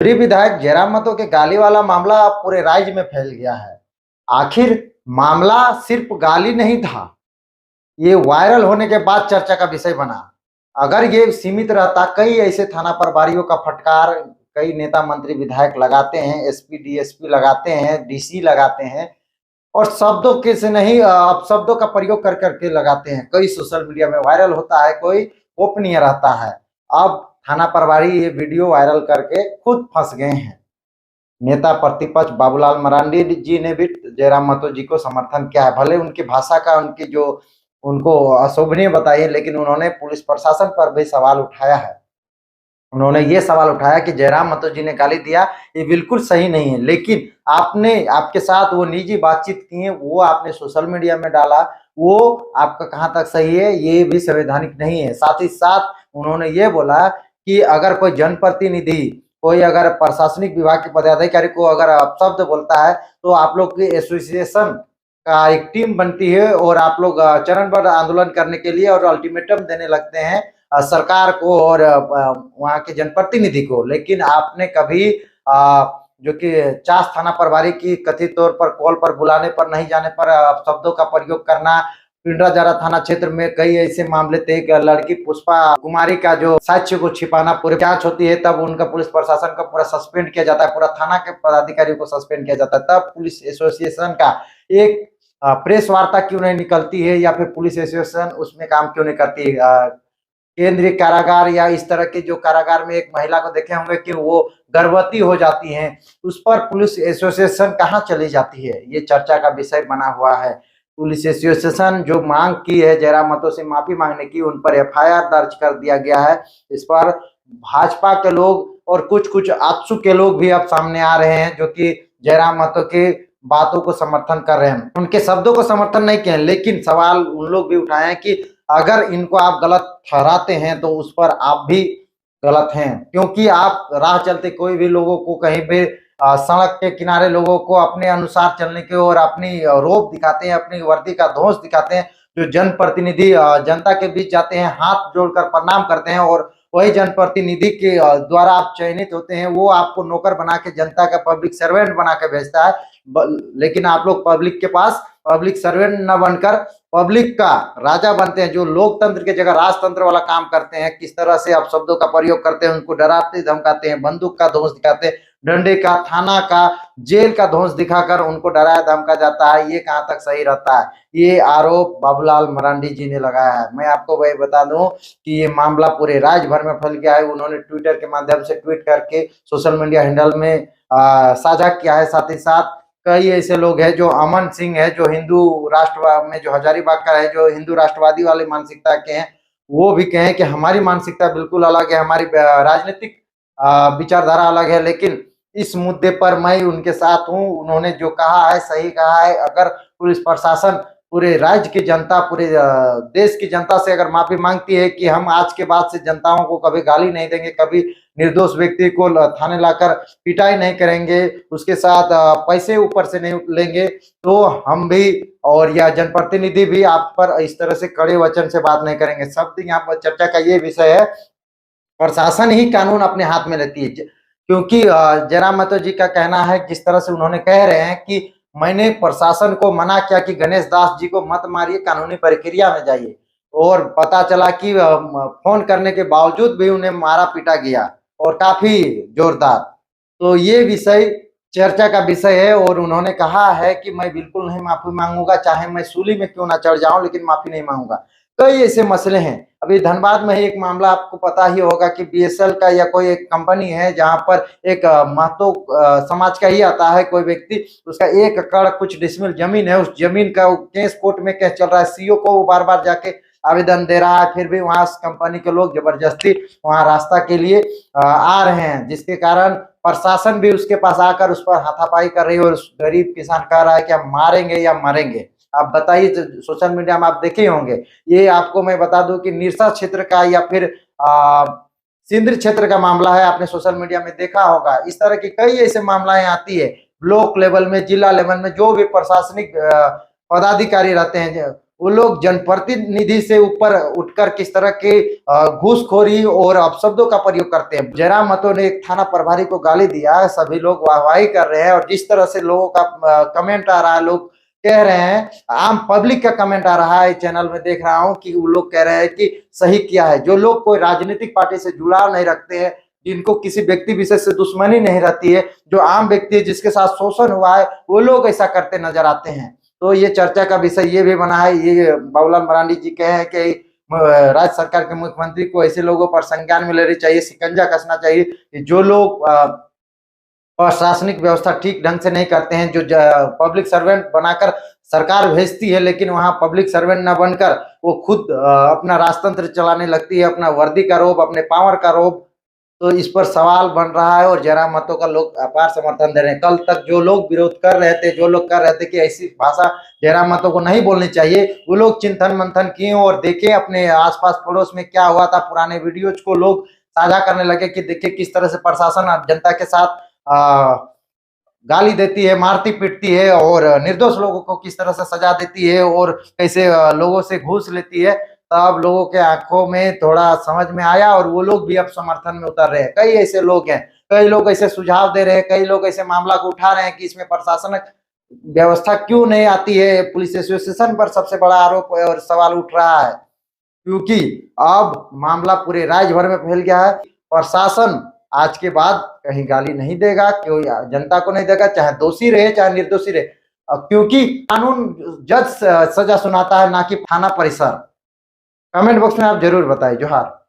पूर्व विधायक जयराम महतो के गाली वाला मामला अब पूरे राज्य में फैल गया है। आखिर मामला सिर्फ गाली नहीं था, ये वायरल होने के बाद चर्चा का विषय बना। अगर ये सीमित रहता, कई ऐसे थाना प्रभारियों का फटकार कई नेता मंत्री विधायक लगाते हैं, एसपी डीएसपी लगाते हैं, डीसी लगाते हैं और शब्दों के से नहीं अब शब्दों का प्रयोग कर करके लगाते हैं। कई सोशल मीडिया में वायरल होता है, कोई गोपनीय रहता है। अब थाना प्रभारी ये वीडियो वायरल करके खुद फंस गए हैं। नेता प्रतिपक्ष बाबूलाल मरांडी जी ने भी जयराम महतो जी को समर्थन किया है। भले उनकी भाषा का उनकी जो उनको अशोभनीय बताई है, लेकिन उन्होंने पुलिस प्रशासन पर भी सवाल उठाया है। उन्होंने ये सवाल उठाया कि जयराम महतो जी ने गाली दिया, ये बिल्कुल सही नहीं है, लेकिन आपने आपके साथ वो निजी बातचीत की है, वो आपने सोशल मीडिया में डाला, वो आपका कहाँ तक सही है, ये भी संवैधानिक नहीं है। साथ ही साथ उन्होंने ये बोला कि अगर कोई जनप्रतिनिधि, कोई अगर प्रशासनिक विभाग के पदाधिकारी को अगर अपशब्द बोलता है, तो आप लोग की एसोसिएशन का एक टीम बनती है और आप लोग चरणबद्ध आंदोलन करने के लिए और अल्टीमेटम देने लगते हैं सरकार को और वहाँ के जनप्रतिनिधि को। लेकिन आपने कभी जो कि चास थाना प्रभारी की कथित तौर पर कॉल पर बुलाने पर नहीं जाने पर शब्दों का प्रयोग करना, पिंडराजरा थाना क्षेत्र में कई ऐसे मामले थे। एक लड़की पुष्पा कुमारी का जो साक्ष्य को छिपाना, पूरी जांच होती है तब उनका पुलिस प्रशासन का पूरा सस्पेंड किया जाता है, पूरा थाना के पदाधिकारियों को सस्पेंड किया जाता है। तब पुलिस एसोसिएशन का एक प्रेस वार्ता क्यों नहीं निकलती है, या फिर पुलिस एसोसिएशन उसमें काम क्यों नहीं करती है। केंद्रीय कारागार या इस तरह के जो कारागार में एक महिला को देखे होंगे कि वो गर्भवती हो जाती हैं, उस पर पुलिस एसोसिएशन कहाँ चली जाती है, ये चर्चा का विषय बना हुआ है। पुलिस एसोसिएशन जो मांग की है जयराम महतो से माफी मांगने की, उन पर एफआईआर दर्ज कर दिया गया है। इस पर भाजपा के लोग और कुछ कुछ आजसू के लोग भी अब सामने आ रहे हैं, जो कि जयराम महतो के बातों को समर्थन कर रहे हैं। उनके शब्दों को समर्थन नहीं किए, लेकिन सवाल उन लोग भी उठाए हैं कि अगर इनको आप गलत ठहराते हैं तो उस पर आप भी गलत हैं, क्योंकि आप राह चलते कोई भी लोगों को कहीं पे सड़क के किनारे लोगों को अपने अनुसार चलने के और अपनी रोब दिखाते हैं, अपनी वर्दी का ध्वज दिखाते हैं। जो जनप्रतिनिधि जनता के बीच जाते हैं, हाथ जोड़कर प्रणाम करते हैं और वही जनप्रतिनिधि के द्वारा आप चयनित होते हैं, वो आपको नौकर बना के, जनता का पब्लिक सर्वेंट बना के भेजता है। लेकिन आप लोग पब्लिक के पास पब्लिक सर्वेंट न बनकर पब्लिक का राजा बनते हैं, जो लोकतंत्र की जगह राजतंत्र वाला काम करते हैं। किस तरह से आप शब्दों का प्रयोग करते हैं, उनको डराते धमकाते हैं, बंदूक का ध्वज दिखाते हैं, डंडे का, थाना का, जेल का ध्वज दिखाकर उनको डराया धमका जाता है। ये कहाँ तक सही रहता है? ये आरोप बाबूलाल मरांडी जी ने लगाया है। मैं आपको वही बता दूं कि ये मामला पूरे राज्य भर में फैल गया है। उन्होंने ट्विटर के माध्यम से ट्वीट करके सोशल मीडिया हैंडल में साझा किया है। साथ ही साथ कई ऐसे लोग हैं, जो अमन सिंह है, जो हिंदू राष्ट्रवाद में जो हजारीबाग का है, जो हिंदू राष्ट्रवादी वाली मानसिकता के हैं, वो भी कहें कि हमारी मानसिकता बिल्कुल अलग है, हमारी राजनीतिक विचारधारा अलग है, लेकिन इस मुद्दे पर मैं उनके साथ हूं। उन्होंने जो कहा है सही कहा है। अगर पुलिस प्रशासन पूरे राज्य की जनता, पूरे देश की जनता से अगर माफी मांगती है कि हम आज के बाद से जनताओं को कभी गाली नहीं देंगे, कभी निर्दोष व्यक्ति को थाने लाकर पिटाई नहीं करेंगे, उसके साथ पैसे ऊपर से नहीं लेंगे, तो हम भी और या जनप्रतिनिधि भी आप पर इस तरह से कड़े वचन से बात नहीं करेंगे। शब्द यहाँ पर चर्चा का ये विषय है, प्रशासन ही कानून अपने हाथ में लेती है। क्योंकि जयराम महतो जी का कहना है, जिस तरह से उन्होंने कह रहे हैं कि मैंने प्रशासन को मना किया कि गणेश दास जी को मत मारिए, कानूनी प्रक्रिया में जाइए, और पता चला कि फोन करने के बावजूद भी उन्हें मारा पीटा गया और काफी जोरदार। तो ये विषय चर्चा का विषय है और उन्होंने कहा है कि मैं बिल्कुल नहीं माफी मांगूंगा, चाहे मैं सूली में क्यों ना चढ़ जाऊं, लेकिन माफी नहीं मांगूंगा। कई ऐसे मसले हैं। अभी धनबाद में ही एक मामला आपको पता ही होगा कि बीएसएल का या कोई एक कंपनी है, जहां पर एक महतो समाज का ही आता है कोई व्यक्ति, उसका 1 एकड़ कुछ डिसमिल जमीन है, उस जमीन का केस कोर्ट में केस चल रहा है। सीओ को वो बार बार जाके आवेदन दे रहा है, फिर भी वहां कंपनी के लोग जबरदस्ती वहां रास्ता के लिए आ रहे हैं, जिसके कारण प्रशासन भी उसके पास आकर उस पर हाथापाई कर रही है और उस गरीब किसान कह रहा है कि हम मारेंगे या मरेंगे। आप बताइए, सोशल मीडिया में आप देखे होंगे। ये आपको मैं बता दूं कि निरसा क्षेत्र का या फिर सिंदरी क्षेत्र का मामला है, आपने सोशल मीडिया में देखा होगा। इस तरह की कई ऐसे मामलाएं आती है ब्लॉक लेवल में, जिला लेवल में, जो भी प्रशासनिक पदाधिकारी रहते हैं, वो लोग जनप्रतिनिधि से ऊपर उठकर किस तरह के घूसखोरी और अपशब्दों का प्रयोग करते हैं। जयराम महतो ने एक थाना प्रभारी को गाली दिया, सभी लोग वाहवाही कर रहे हैं और जिस तरह से लोगों का कमेंट आ रहा है, लोग कह रहे हैं, आम पब्लिक का कमेंट आ रहा है, चैनल में देख रहा हूं कि वो लोग कह रहे हैं कि सही किया है। जो लोग कोई राजनीतिक पार्टी से जुड़ाव नहीं रखते हैं, जिनको किसी व्यक्ति विशेष से दुश्मनी नहीं रहती है, जो आम व्यक्ति है जिसके साथ शोषण हुआ है, वो लोग ऐसा करते नजर आते हैं। तो ये चर्चा का विषय ये भी बना है, ये बाबूलाल मरांडी जी कहे हैं कि राज्य सरकार के मुख्यमंत्री को ऐसे लोगों पर संज्ञान में लेनी चाहिए, शिकंजा कसना चाहिए। जो लोग प्रशासनिक व्यवस्था ठीक ढंग से नहीं करते हैं, जो पब्लिक सर्वेंट बनाकर सरकार भेजती है लेकिन वहां पब्लिक सर्वेंट न बनकर वो खुद अपना राजतंत्र चलाने लगती है, अपना वर्दी का रोब, अपने पावर का रोब। तो इस पर सवाल बन रहा है और जयराम महतो का लोग अपार समर्थन दे रहे हैं। कल तक जो लोग विरोध कर रहे थे, जो लोग कर रहे थे कि ऐसी भाषा जयराम महतो को नहीं बोलनी चाहिए, वो लोग चिंतन मंथन किए और देखे अपने आसपास पड़ोस में क्या हुआ था। पुराने वीडियोज को लोग साझा करने लगे कि देखिए किस तरह से प्रशासन जनता के साथ गाली देती है, मारती पीटती है और निर्दोष लोगों को किस तरह से सजा देती है और कैसे लोगों से घूस लेती है। तब लोगों के आंखों में थोड़ा समझ में आया और वो लोग भी अब समर्थन में उतर रहे हैं। कई ऐसे लोग हैं, कई लोग ऐसे सुझाव दे रहे हैं, कई लोग ऐसे मामला को उठा रहे हैं कि इसमें प्रशासनिक व्यवस्था क्यों नहीं आती है। पुलिस एसोसिएशन पर सबसे बड़ा आरोप और सवाल उठ रहा है, क्योंकि अब मामला पूरे राज्य भर में फैल गया है। प्रशासन आज के बाद कहीं गाली नहीं देगा, कोई जनता को नहीं देगा, चाहे दोषी रहे चाहे निर्दोषी रहे, क्योंकि कानून जज सजा सुनाता है, ना कि थाना परिसर। कमेंट बॉक्स में आप जरूर बताइए। जोहार।